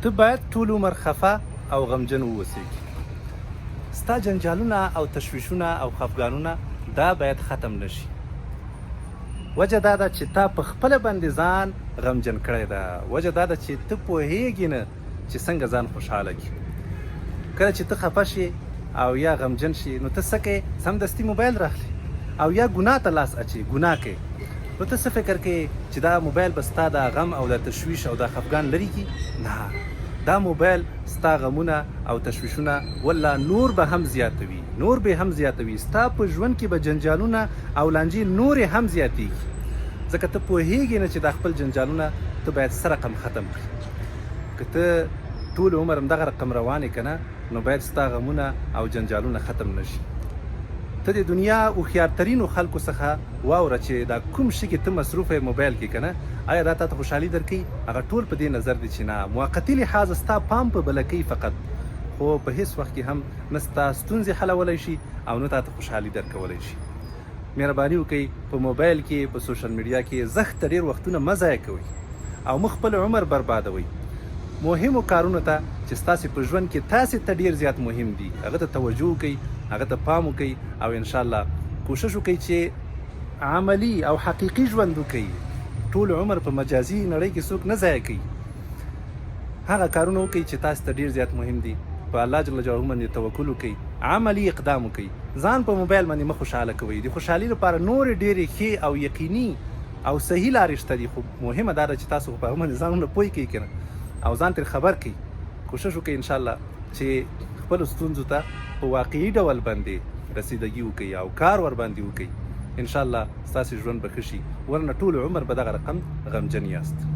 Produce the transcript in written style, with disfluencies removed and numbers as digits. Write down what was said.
ته باید ټول عمر خفه او غمجن واوسېږي. ستا جنجالونه او تشویشونه او خفګانونه دا باید ختم نشي. وجه دا ده چې تا په خپله باندې ځان غمجن کړی ده. وجه دا ده چې ته پوهېږي نه چې څنګه ځان خوشحاله کړي. کله چې ته خفه شي او یا غمجن شي نو ته څه کوې؟ سمدستي موبایل راخلي او یا ګناه ته لاس اچي، ګناه کوي. نو ته څه فکر کوې چې دا موبایل به ستا دا غم او دا تشویش او دا خفګان لرې کړي؟ نه، دا موبایل ستا غمونه او تشویشونه والله نور به هم زیاتوي، نور به هم زیاتوي. ستا په ژوند کې به جنجالونه او لانجې نورې هم زیاتېږي، ځکه ته پوهېږې نه چې دا خپل جنجالونه ته باید څه رقم ختم کړي. که ته ټول عمر همدغه رقم روان یې که نه، نو باید ستا غمونه او جنجالونه ختم نشي. ته د دنیا هوښیارترینو خلکو څخه واوره چې دا کوم شي کې ته مصروف یې موبایل کې که نه، آیا دا تا ته خوشحالي درکوي؟ هغه ټول په دې نظر دی چې نه، موقتي لحاظ ستا پام په بله کوي فقط، خو په هیڅ وخت کې هم نه ستا ستونزې حلولی شي او نه تا ته خوشحالي درکولی شي. مهرباني وکئ په موبایل کې، په سوشل میډیا کې زښته ډېر وختونه مه ضایع کوئ او مه خپل عمر بربادوئ. مهمو کارونو ته چې ستاسې په ژوند کې تاسې ته ډېر زیات مهم دي، هغه ته توجه وکئ، هغه ته پام وکئ او انشاءالله کوشش وکئ چې عملي او حقیقي ژوند وکئ. ټول عمر په مجازي نړۍ کې څوک نه ضایع کوي. هغه کارونه وکئ چې تاسې ته ډېر زیات مهم دي. په الله جل جلاله باندې توکل وکئ، عملي اقدام وکئ. ځان په موبایل باندې مه خوشحاله کوئ. د خوشحالي لپاره نورې ډېرې ښې او یقیني او صحیح لارې شته دي، خو مهمه دا ده چې تاسو په هغه باندې ځانونه پوه کړئ که نه او ځان ترې خبر کړئ. کوشش وکړئ انشاءالله چې خپلو ستونزو ته په واقعي ډول باندې رسیدګي وکړئ او کار ورباندې وکړئ. انشاءالله ستاسې ژوند به ښه شي، ورنه ټول عمر به دغه رقم غمجن یاست.